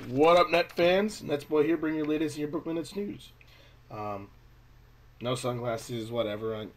What up, Net fans? NetsBoy here, bringing you the latest in your Brooklyn Nets news. No sunglasses, whatever. I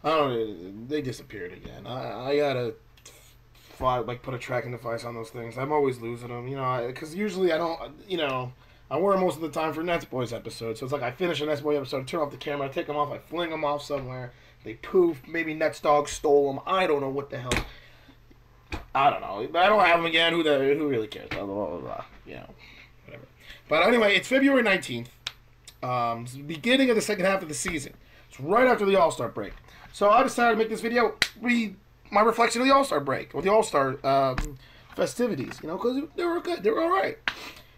don't know. They disappeared again. I gotta put a tracking device on those things. I'm always losing them, because usually I don't, I wear them most of the time for NetsBoy's episode. So it's like I finish a NetsBoy episode, turn off the camera, I take them off, I fling them off somewhere. They poof. Maybe NetsDog stole them. I don't know what the hell. I don't know. I don't have them again. Who really cares? Blah, blah, blah, blah. Whatever. But anyway, it's February 19th. It's the beginning of the second half of the season. It's right after the All-Star break. So I decided to make this video my reflection of the All-Star break, or the All-Star festivities, because they were good. They were all right.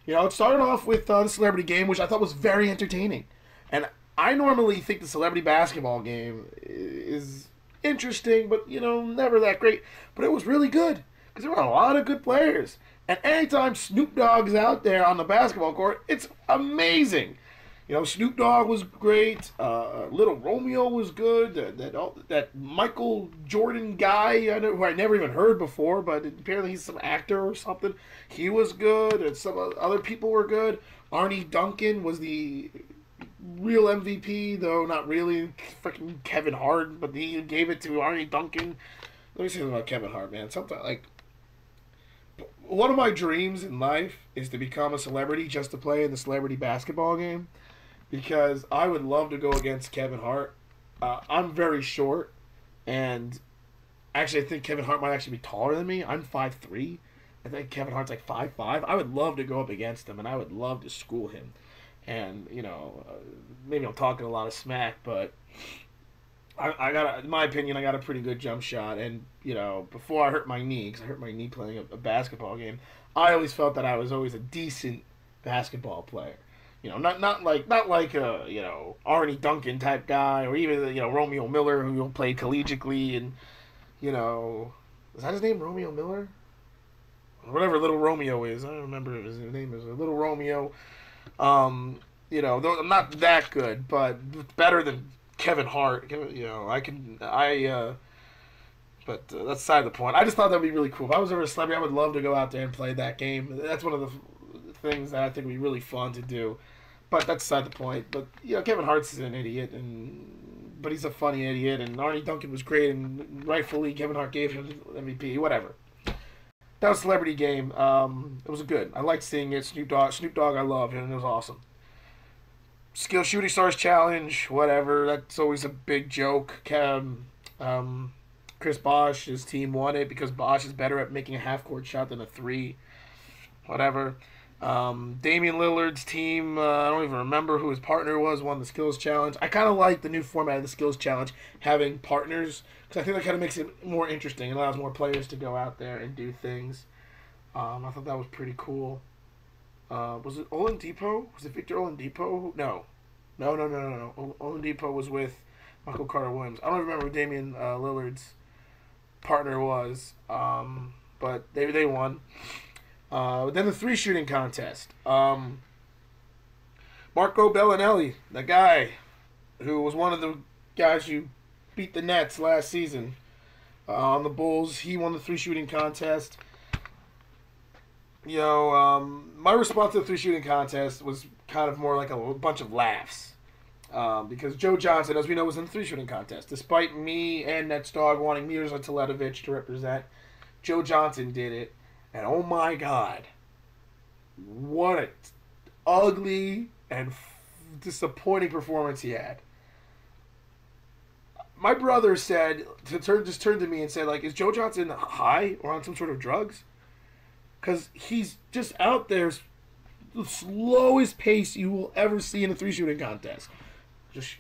It started off with the celebrity game, which I thought was very entertaining. And I normally think the celebrity basketball game is interesting, but, never that great. But it was really good, because there were a lot of good players. And anytime Snoop Dogg's out there on the basketball court, it's amazing. Snoop Dogg was great. Little Romeo was good. That Michael Jordan guy, who I never even heard before, but apparently he's some actor or something. He was good, and some other people were good. Arnie Duncan was the real MVP, though not really. Freaking Kevin Hart, but he gave it to Arnie Duncan. Let me say something about Kevin Hart, man. One of my dreams in life is to become a celebrity just to play in the celebrity basketball game. Because I would love to go against Kevin Hart. I'm very short, and actually I think Kevin Hart might actually be taller than me. I'm 5'3". I think Kevin Hart's like 5'5". I would love to go up against him, and I would love to school him. And, maybe I'm talking a lot of smack, but in my opinion, I got a pretty good jump shot. And, before I hurt my knee, because I hurt my knee playing a basketball game, I always felt that I was always a decent basketball player. Not like Arnie Duncan type guy, or even Romeo Miller, who played collegiately, and is that his name, Romeo Miller? Whatever Little Romeo is, I don't remember his name is Little Romeo. Though I'm not that good, but better than Kevin Hart. But that's beside the point. I just thought that'd be really cool. If I was ever a celebrity, I would love to go out there and play that game. That's one of the things that I think would be really fun to do. But that's beside the point. But Kevin Hart's an idiot, but he's a funny idiot. And Arnie Duncan was great, and rightfully Kevin Hart gave him the MVP. Whatever. That was a celebrity game. It was good. I liked seeing it. Snoop Dogg, I love him, and it was awesome. Skill Shooting Stars Challenge, whatever. That's always a big joke. Chris Bosh, his team won it because Bosh is better at making a half-court shot than a three. Whatever. Damian Lillard's team, I don't even remember who his partner was, won the Skills Challenge. I kind of like the new format of the Skills Challenge, having partners, because I think that kind of makes it more interesting and allows more players to go out there and do things. I thought that was pretty cool. Was it Oladipo? Was it Victor Oladipo? No. Oladipo was with Michael Carter Williams. I don't remember who Damian Lillard's partner was, but they won. Then the three shooting contest. Marco Bellinelli, the guy who was one of the guys who beat the Nets last season on the Bulls, he won the three shooting contest. My response to the three shooting contest was kind of more like a bunch of laughs. Because Joe Johnson, as we know, was in the three shooting contest. Despite me and NetsDog wanting Mirza Teletovic to represent, Joe Johnson did it. And oh my God, what an ugly and disappointing performance he had. My brother said, just turned to me and said, is Joe Johnson high or on some sort of drugs? Because he's just out there, the slowest pace you will ever see in a three shooting contest. This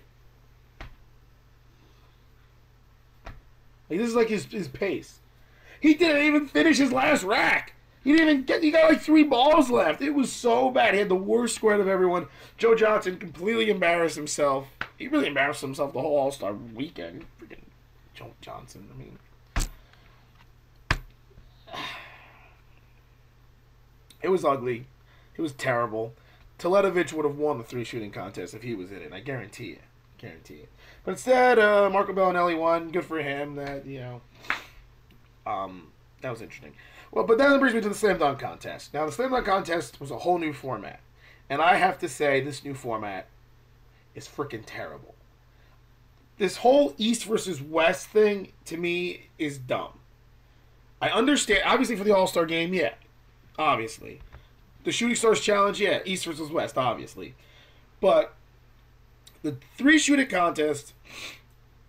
is like his pace. He didn't even finish his last rack. He got like 3 balls left. It was so bad. He had the worst score out of everyone. Joe Johnson completely embarrassed himself. He really embarrassed himself the whole All-Star weekend. Freaking Joe Johnson. I mean, it was ugly. It was terrible. Teletovic would have won the three shooting contest if he was in it. I guarantee it. But instead, Marco Bellinelli won. Good for him. That was interesting. Well, but that brings me to the slam dunk contest. Now, the slam dunk contest was a whole new format, and I have to say, this new format is freaking terrible. This whole East versus West thing to me is dumb. I understand, obviously, for the All-Star game, yeah, obviously. The Shooting Stars Challenge, yeah, East versus West, obviously. But the 3 shooting contest,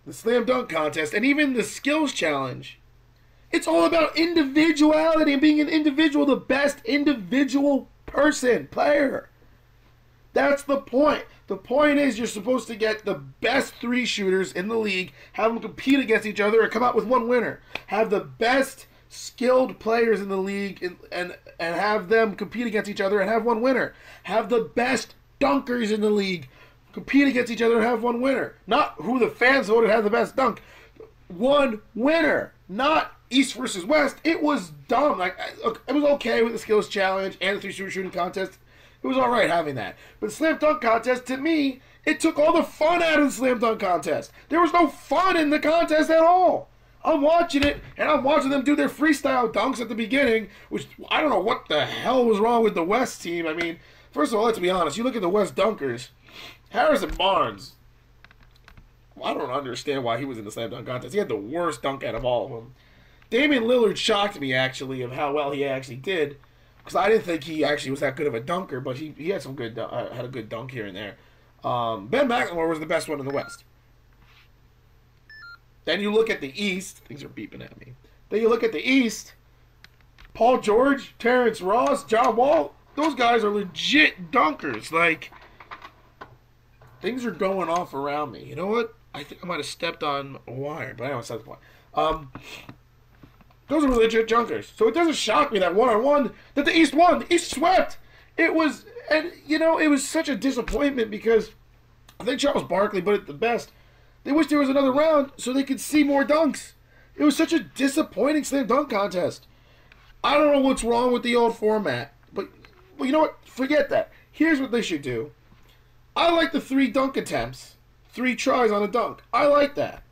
the slam dunk contest, and even the skills challenge, it's all about individuality and being an individual, the best individual person, player. That's the point. The point is you're supposed to get the best 3 shooters in the league, have them compete against each other, and come out with one winner. Have the best skilled players in the league and have them compete against each other and have one winner. Have the best dunkers in the league compete against each other and have one winner. Not who the fans voted had the best dunk. One winner. Not East versus West. It was dumb. Like, it was okay with the skills challenge and the 3 shooting contest. It was alright having that. But the slam dunk contest, to me, it took all the fun out of the slam dunk contest. There was no fun in the contest at all. I'm watching it, and I'm watching them do their freestyle dunks at the beginning, which I don't know what the hell was wrong with the West team. I mean, first of all, let's be honest. You look at the West dunkers. Harrison Barnes, I don't understand why he was in the slam dunk contest. He had the worst dunk out of all of them. Damian Lillard shocked me, actually, of how well he actually did. Because I didn't think he actually was that good of a dunker, but he had some good had a good dunk here and there. Ben McLemore was the best one in the West. Then you look at the East. Things are beeping at me. Then you look at the East. Paul George, Terrence Ross, John Wall. Those guys are legit dunkers. Like, things are going off around me. You know what? I think I might have stepped on a wire, but I don't set the point. Those are legit dunkers. So it doesn't shock me that one-on-one, that the East won. The East swept. It was, and you know, it was such a disappointment because I think Charles Barkley put it the best. They wish there was another round so they could see more dunks. It was such a disappointing slam dunk contest. I don't know what's wrong with the old format, but well, you know what? Forget that. Here's what they should do. I like the 3 dunk attempts, 3 tries on a dunk. I like that.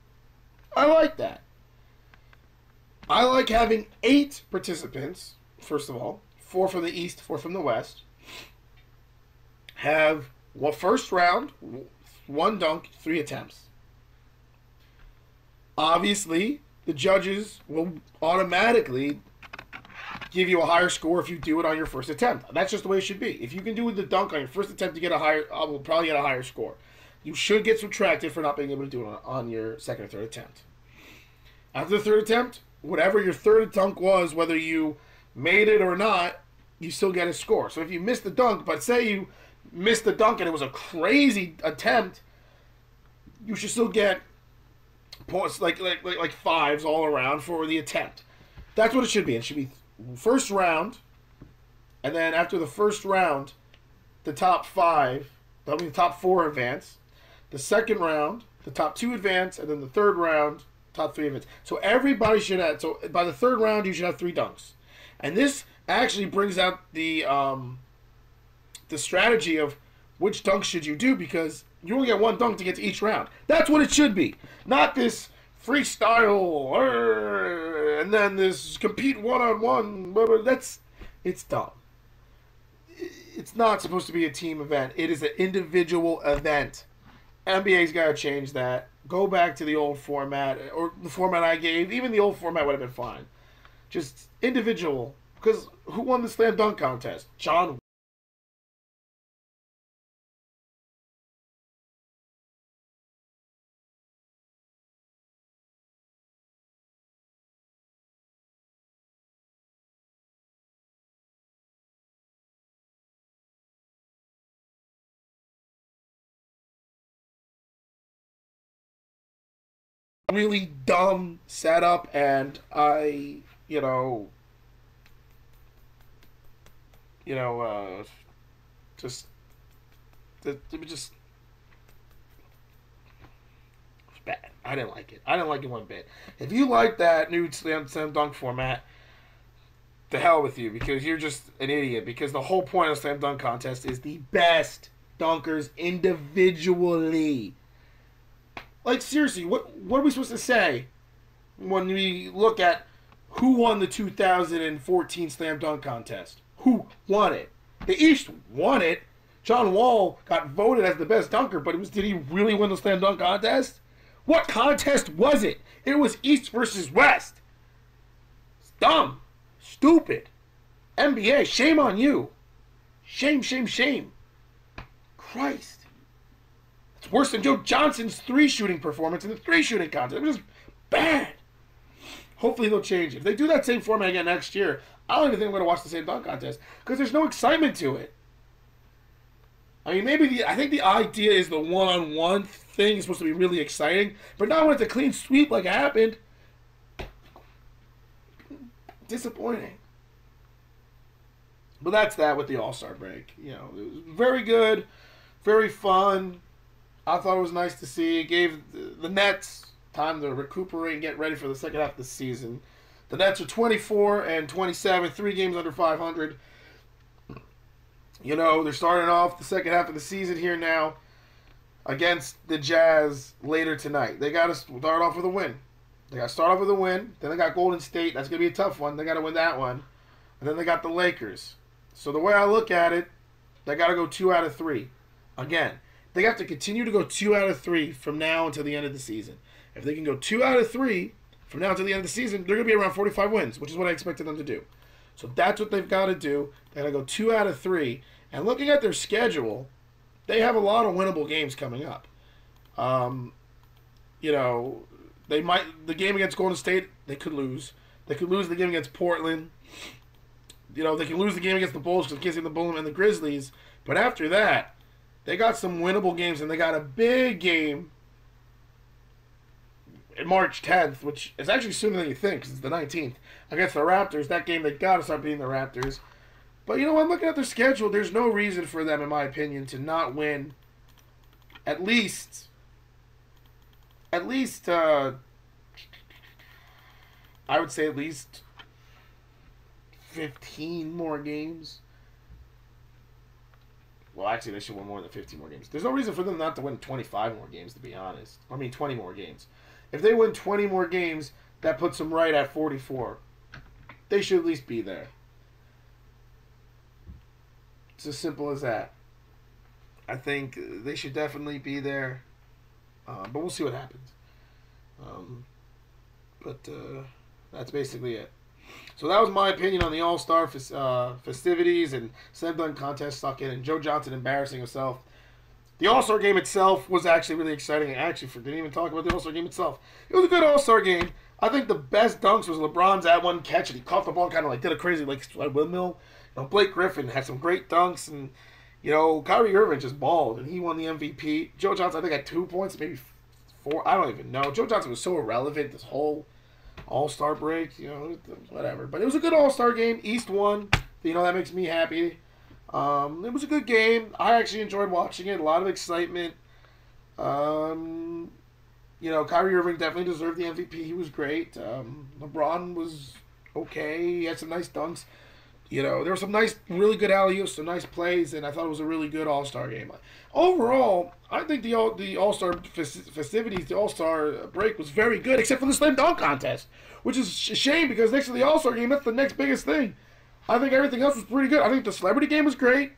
I like that. I like having 8 participants, first of all. 4 from the East, 4 from the West. Have first round, 1 dunk, 3 attempts. Obviously, the judges will automatically give you a higher score if you do it on your first attempt. That's just the way it should be. If you can do the dunk on your first attempt to get a higher, will probably get a higher score. You should get subtracted for not being able to do it on your second or third attempt. After the third attempt, whatever your third dunk was, whether you made it or not, you still get a score. So if you missed the dunk, but say you missed the dunk and it was a crazy attempt, you should still get points like 5s all around for the attempt. That's what it should be. It should be first round, and then after the first round, the top 4 advance. The second round, the top 2 advance, and then the third round, top 3 advance. So everybody should have. So by the third round, you should have 3 dunks, and this actually brings out the strategy of which dunks should you do, because you only get 1 dunk to get to each round. That's what it should be. Not this freestyle, and then this compete one-on-one. It's dumb. It's not supposed to be a team event. It is an individual event. NBA's got to change that. Go back to the old format, or the format I gave. Even the old format would have been fine. Just individual. Because who won the slam dunk contest? John really dumb setup, and I, just it was just bad. I didn't like it. I didn't like it one bit. If you like that new slam dunk format, the hell with you, because you're just an idiot. Because the whole point of slam dunk contest is the best dunkers individually. Like, seriously, what are we supposed to say when we look at Who won the 2014 Slam Dunk Contest? Who won it? The East won it. John Wall got voted as the best dunker, but did he really win the Slam Dunk Contest? What contest was it? It was East versus West. It's dumb. Stupid. NBA, shame on you. Shame, shame, shame. Christ. It's worse than Joe Johnson's 3-shooting performance in the 3-shooting contest. It was just bad. Hopefully they'll change it. If they do that same format again next year, I don't even think I'm going to watch the same dunk contest because there's no excitement to it. I mean, I think the idea is the one-on-one thing is supposed to be really exciting, but not when it's a clean sweep like it happened. Disappointing. But that's that with the All-Star break. You know, it was very good, very fun. I thought it was nice to see. It gave the Nets time to recuperate and get ready for the second half of the season. The Nets are 24-27, 3 games under 500. You know, they're starting off the second half of the season here now against the Jazz later tonight. They got to start off with a win. Then they got Golden State. That's going to be a tough one. They got to win that one. And then they got the Lakers. So the way I look at it, they got to go 2 out of 3. Again, they have to continue to go 2 out of 3 from now until the end of the season. If they can go 2 out of 3 from now until the end of the season, they're going to be around 45 wins, which is what I expected them to do. So that's what they've got to do. They got to go 2 out of 3. And looking at their schedule, they have a lot of winnable games coming up. You know, the game against Golden State, they could lose. They could lose the game against Portland. You know, they can lose the game against the Bulls because kissing the Bulls and the Grizzlies. But after that, they got some winnable games, and they got a big game in March 10th, which is actually sooner than you think because it's the 19th, against the Raptors. That game, they got to start beating the Raptors. But, you know, I'm looking at their schedule. There's no reason for them, in my opinion, to not win at least I would say at least 15 more games. Well, actually, they should win more than 15 more games. There's no reason for them not to win 25 more games, to be honest. I mean, 20 more games. If they win 20 more games, that puts them right at 44. They should at least be there. It's as simple as that. I think they should definitely be there. But we'll see what happens. That's basically it. So that was my opinion on the All-Star festivities and Slam Dunk Contest sucking and Joe Johnson embarrassing himself. The All-Star game itself was actually really exciting. I actually didn't even talk about the All-Star game itself. It was a good All-Star game. I think the best dunks was LeBron's at one catch, and he caught the ball and kind of like did a crazy like windmill. You know, Blake Griffin had some great dunks, and you know, Kyrie Irving just balled, and he won the MVP. Joe Johnson, I think, had 2 points, maybe 4. I don't even know. Joe Johnson was so irrelevant this whole All-Star break, you know, whatever. But it was a good All-Star game. East won. You know, that makes me happy. It was a good game. I actually enjoyed watching it. A lot of excitement. You know, Kyrie Irving definitely deserved the MVP. He was great. LeBron was okay. He had some nice dunks. You know, there were some nice, really good alley-oops, some nice plays, and I thought it was a really good All-Star game. Overall, I think the All-Star festivities, the All-Star break was very good, except for the Slam Dunk Contest, which is a shame because next to the All-Star game, that's the next biggest thing. I think everything else was pretty good. I think the Celebrity Game was great.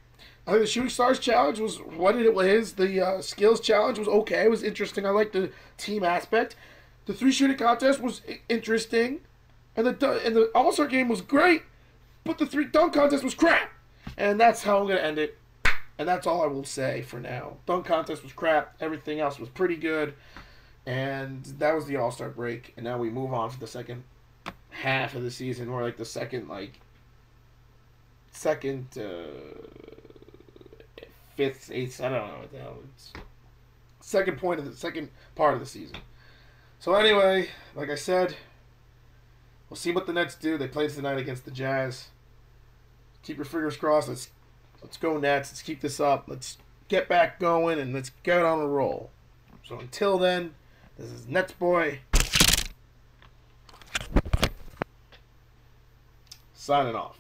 I think the Shooting Stars Challenge was what it was. The Skills Challenge was okay. It was interesting. I liked the team aspect. The 3-shooting contest was interesting. And the All-Star game was great. But the 3-dunk contest was crap. And that's how I'm going to end it. And that's all I will say for now. Dunk contest was crap. Everything else was pretty good. And that was the All-Star break. And now we move on to the second half of the season. Or like the second, fifth, eighth, I don't know what the hell. It's second part of the season. So anyway, like I said, we'll see what the Nets do. They play tonight against the Jazz. Keep your fingers crossed. Let's go Nets. Let's keep this up. Let's get back going and let's get on a roll. So until then, this is NetsBoy signing off.